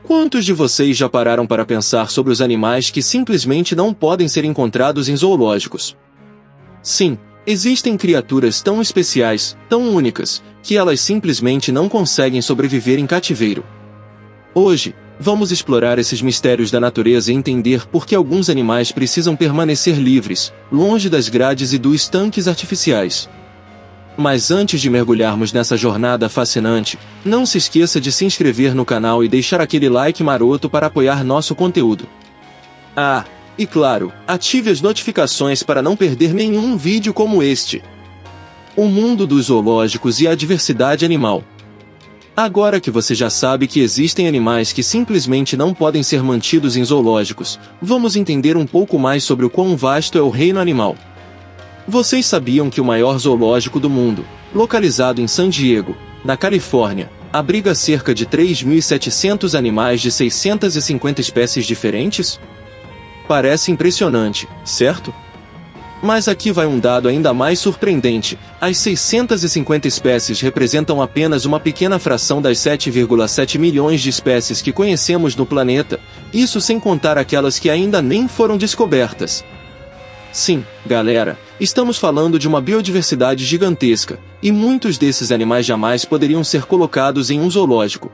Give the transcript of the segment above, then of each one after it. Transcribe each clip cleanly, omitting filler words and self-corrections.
Quantos de vocês já pararam para pensar sobre os animais que simplesmente não podem ser encontrados em zoológicos? Sim, existem criaturas tão especiais, tão únicas, que elas simplesmente não conseguem sobreviver em cativeiro. Hoje, vamos explorar esses mistérios da natureza e entender por que alguns animais precisam permanecer livres, longe das grades e dos tanques artificiais. Mas antes de mergulharmos nessa jornada fascinante, não se esqueça de se inscrever no canal e deixar aquele like maroto para apoiar nosso conteúdo. Ah, e claro, ative as notificações para não perder nenhum vídeo como este. O mundo dos zoológicos e a diversidade animal. Agora que você já sabe que existem animais que simplesmente não podem ser mantidos em zoológicos, vamos entender um pouco mais sobre o quão vasto é o reino animal. Vocês sabiam que o maior zoológico do mundo, localizado em San Diego, na Califórnia, abriga cerca de 3.700 animais de 650 espécies diferentes? Parece impressionante, certo? Mas aqui vai um dado ainda mais surpreendente: as 650 espécies representam apenas uma pequena fração das 7,7 milhões de espécies que conhecemos no planeta, isso sem contar aquelas que ainda nem foram descobertas. Sim, galera, estamos falando de uma biodiversidade gigantesca, e muitos desses animais jamais poderiam ser colocados em um zoológico.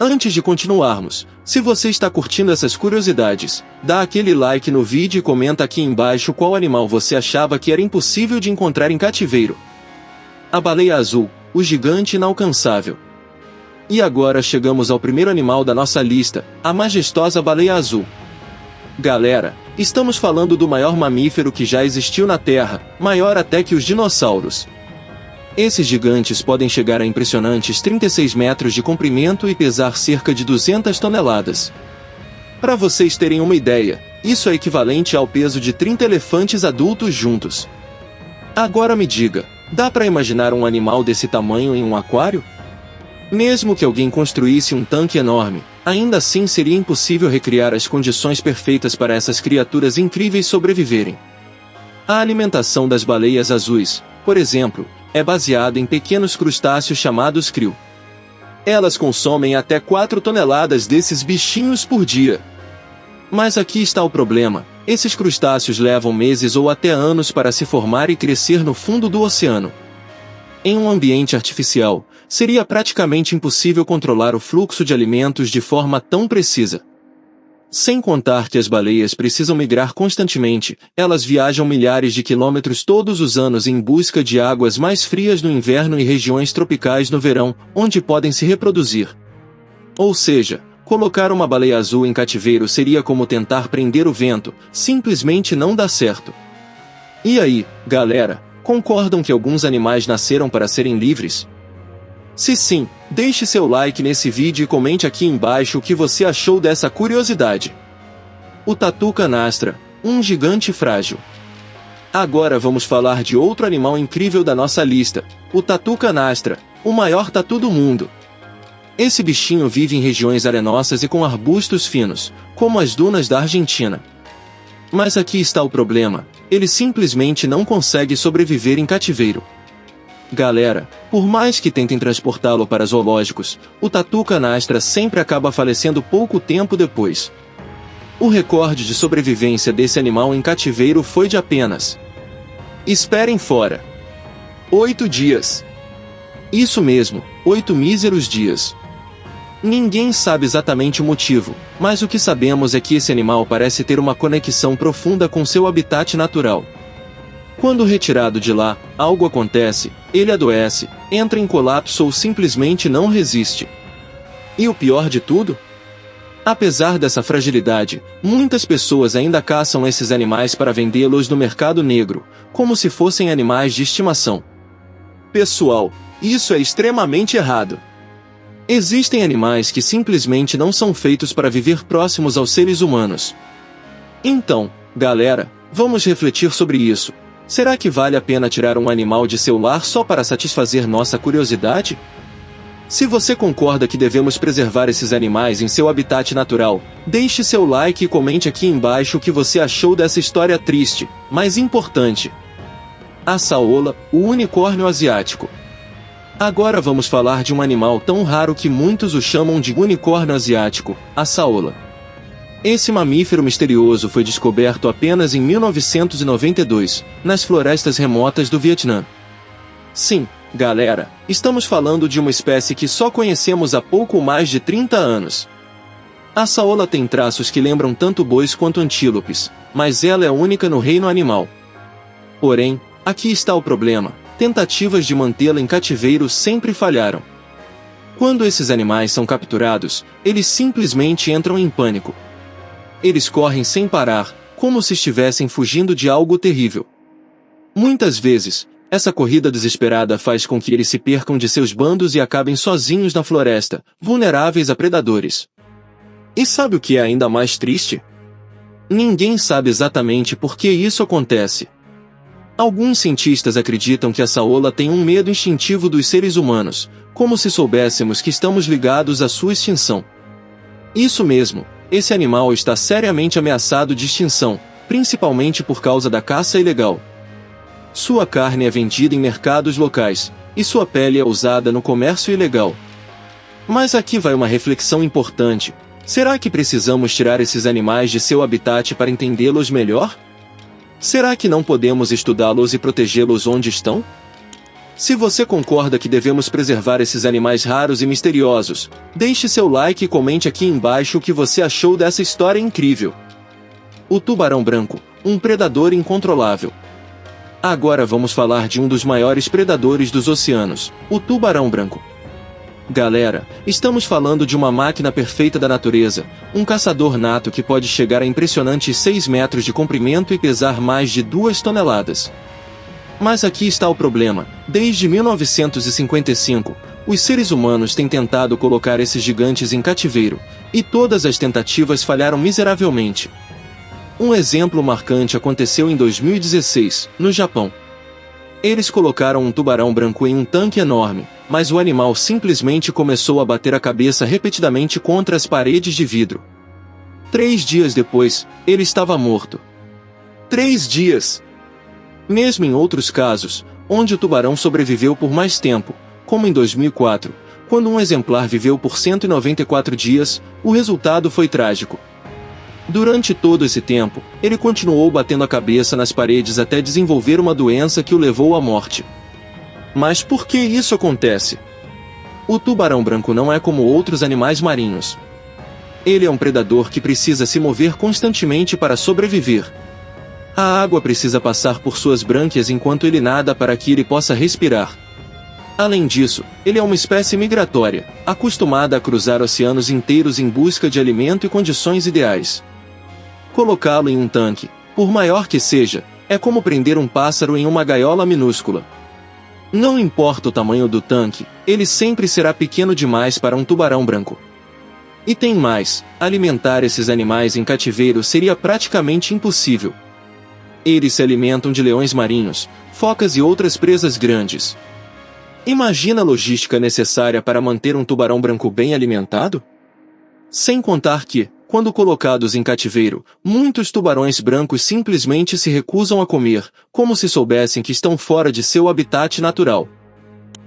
Antes de continuarmos, se você está curtindo essas curiosidades, dá aquele like no vídeo e comenta aqui embaixo qual animal você achava que era impossível de encontrar em cativeiro. A baleia azul, o gigante inalcançável. E agora chegamos ao primeiro animal da nossa lista, a majestosa baleia azul. Galera, estamos falando do maior mamífero que já existiu na Terra, maior até que os dinossauros. Esses gigantes podem chegar a impressionantes 36 metros de comprimento e pesar cerca de 200 toneladas. Para vocês terem uma ideia, isso é equivalente ao peso de 30 elefantes adultos juntos. Agora me diga, dá para imaginar um animal desse tamanho em um aquário? Mesmo que alguém construísse um tanque enorme, ainda assim seria impossível recriar as condições perfeitas para essas criaturas incríveis sobreviverem. A alimentação das baleias azuis, por exemplo, é baseada em pequenos crustáceos chamados krill. Elas consomem até 4 toneladas desses bichinhos por dia. Mas aqui está o problema: esses crustáceos levam meses ou até anos para se formar e crescer no fundo do oceano. Em um ambiente artificial, seria praticamente impossível controlar o fluxo de alimentos de forma tão precisa. Sem contar que as baleias precisam migrar constantemente, elas viajam milhares de quilômetros todos os anos em busca de águas mais frias no inverno e regiões tropicais no verão, onde podem se reproduzir. Ou seja, colocar uma baleia azul em cativeiro seria como tentar prender o vento, simplesmente não dá certo. E aí, galera, concordam que alguns animais nasceram para serem livres? Se sim, deixe seu like nesse vídeo e comente aqui embaixo o que você achou dessa curiosidade. O tatu canastra, um gigante frágil. Agora vamos falar de outro animal incrível da nossa lista, o tatu canastra, o maior tatu do mundo. Esse bichinho vive em regiões arenosas e com arbustos finos, como as dunas da Argentina. Mas aqui está o problema: ele simplesmente não consegue sobreviver em cativeiro. Galera, por mais que tentem transportá-lo para zoológicos, o tatu canastra sempre acaba falecendo pouco tempo depois. O recorde de sobrevivência desse animal em cativeiro foi de apenas, esperem fora, 8 dias. Isso mesmo, 8 míseros dias. Ninguém sabe exatamente o motivo, mas o que sabemos é que esse animal parece ter uma conexão profunda com seu habitat natural. Quando retirado de lá, algo acontece, ele adoece, entra em colapso ou simplesmente não resiste. E o pior de tudo? Apesar dessa fragilidade, muitas pessoas ainda caçam esses animais para vendê-los no mercado negro, como se fossem animais de estimação. Pessoal, isso é extremamente errado. Existem animais que simplesmente não são feitos para viver próximos aos seres humanos. Então, galera, vamos refletir sobre isso. Será que vale a pena tirar um animal de seu lar só para satisfazer nossa curiosidade? Se você concorda que devemos preservar esses animais em seu habitat natural, deixe seu like e comente aqui embaixo o que você achou dessa história triste, mas importante. A saola, o unicórnio asiático. Agora vamos falar de um animal tão raro que muitos o chamam de unicórnio asiático, a saola. Esse mamífero misterioso foi descoberto apenas em 1992, nas florestas remotas do Vietnã. Sim, galera, estamos falando de uma espécie que só conhecemos há pouco mais de 30 anos. A saola tem traços que lembram tanto bois quanto antílopes, mas ela é única no reino animal. Porém, aqui está o problema: tentativas de mantê-la em cativeiro sempre falharam. Quando esses animais são capturados, eles simplesmente entram em pânico. Eles correm sem parar, como se estivessem fugindo de algo terrível. Muitas vezes, essa corrida desesperada faz com que eles se percam de seus bandos e acabem sozinhos na floresta, vulneráveis a predadores. E sabe o que é ainda mais triste? Ninguém sabe exatamente por que isso acontece. Alguns cientistas acreditam que a saola tem um medo instintivo dos seres humanos, como se soubéssemos que estamos ligados à sua extinção. Isso mesmo, esse animal está seriamente ameaçado de extinção, principalmente por causa da caça ilegal. Sua carne é vendida em mercados locais, e sua pele é usada no comércio ilegal. Mas aqui vai uma reflexão importante: será que precisamos tirar esses animais de seu habitat para entendê-los melhor? Será que não podemos estudá-los e protegê-los onde estão? Se você concorda que devemos preservar esses animais raros e misteriosos, deixe seu like e comente aqui embaixo o que você achou dessa história incrível. O tubarão branco, um predador incontrolável. Agora vamos falar de um dos maiores predadores dos oceanos, o tubarão branco. Galera, estamos falando de uma máquina perfeita da natureza, um caçador nato que pode chegar a impressionantes 6 metros de comprimento e pesar mais de 2 toneladas. Mas aqui está o problema: desde 1955, os seres humanos têm tentado colocar esses gigantes em cativeiro, e todas as tentativas falharam miseravelmente. Um exemplo marcante aconteceu em 2016, no Japão. Eles colocaram um tubarão branco em um tanque enorme, mas o animal simplesmente começou a bater a cabeça repetidamente contra as paredes de vidro. 3 dias depois, ele estava morto. 3 dias! Mesmo em outros casos, onde o tubarão sobreviveu por mais tempo, como em 2004, quando um exemplar viveu por 194 dias, o resultado foi trágico. Durante todo esse tempo, ele continuou batendo a cabeça nas paredes até desenvolver uma doença que o levou à morte. Mas por que isso acontece? O tubarão branco não é como outros animais marinhos. Ele é um predador que precisa se mover constantemente para sobreviver. A água precisa passar por suas brânquias enquanto ele nada para que ele possa respirar. Além disso, ele é uma espécie migratória, acostumada a cruzar oceanos inteiros em busca de alimento e condições ideais. Colocá-lo em um tanque, por maior que seja, é como prender um pássaro em uma gaiola minúscula. Não importa o tamanho do tanque, ele sempre será pequeno demais para um tubarão branco. E tem mais: alimentar esses animais em cativeiro seria praticamente impossível. Eles se alimentam de leões marinhos, focas e outras presas grandes. Imagina a logística necessária para manter um tubarão branco bem alimentado? Sem contar que, quando colocados em cativeiro, muitos tubarões brancos simplesmente se recusam a comer, como se soubessem que estão fora de seu habitat natural.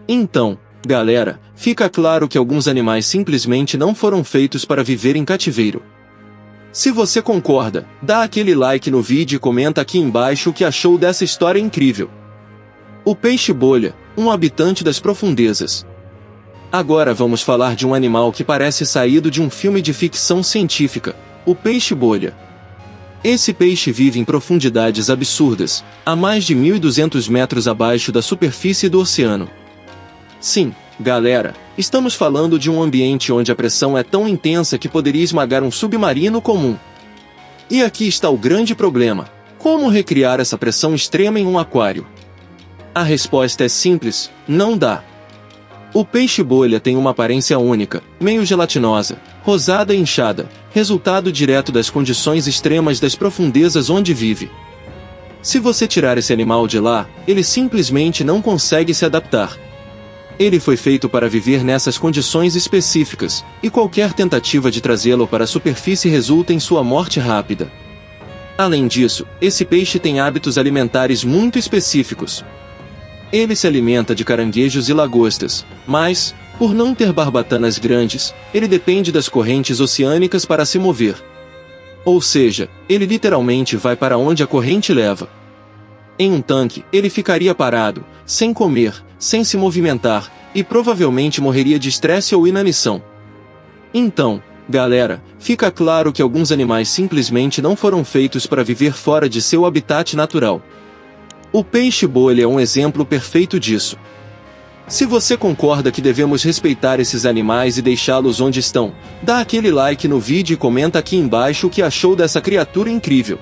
Então, galera, fica claro que alguns animais simplesmente não foram feitos para viver em cativeiro. Se você concorda, dá aquele like no vídeo e comenta aqui embaixo o que achou dessa história incrível. O peixe-bolha, um habitante das profundezas. Agora vamos falar de um animal que parece saído de um filme de ficção científica, o peixe-bolha. Esse peixe vive em profundidades absurdas, a mais de 1.200 metros abaixo da superfície do oceano. Sim, galera, estamos falando de um ambiente onde a pressão é tão intensa que poderia esmagar um submarino comum. E aqui está o grande problema: como recriar essa pressão extrema em um aquário? A resposta é simples: não dá. O peixe-bolha tem uma aparência única, meio gelatinosa, rosada e inchada, resultado direto das condições extremas das profundezas onde vive. Se você tirar esse animal de lá, ele simplesmente não consegue se adaptar. Ele foi feito para viver nessas condições específicas, e qualquer tentativa de trazê-lo para a superfície resulta em sua morte rápida. Além disso, esse peixe tem hábitos alimentares muito específicos. Ele se alimenta de caranguejos e lagostas, mas, por não ter barbatanas grandes, ele depende das correntes oceânicas para se mover. Ou seja, ele literalmente vai para onde a corrente leva. Em um tanque, ele ficaria parado, sem comer, sem se movimentar, e provavelmente morreria de estresse ou inanição. Então, galera, fica claro que alguns animais simplesmente não foram feitos para viver fora de seu habitat natural. O peixe-bolha é um exemplo perfeito disso. Se você concorda que devemos respeitar esses animais e deixá-los onde estão, dá aquele like no vídeo e comenta aqui embaixo o que achou dessa criatura incrível.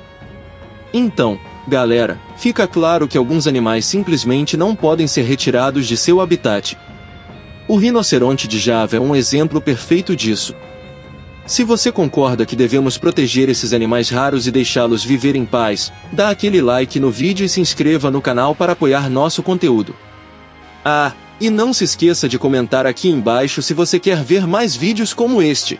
Então, galera, fica claro que alguns animais simplesmente não podem ser retirados de seu habitat. O rinoceronte de Java é um exemplo perfeito disso. Se você concorda que devemos proteger esses animais raros e deixá-los viver em paz, dá aquele like no vídeo e se inscreva no canal para apoiar nosso conteúdo. Ah, e não se esqueça de comentar aqui embaixo se você quer ver mais vídeos como este.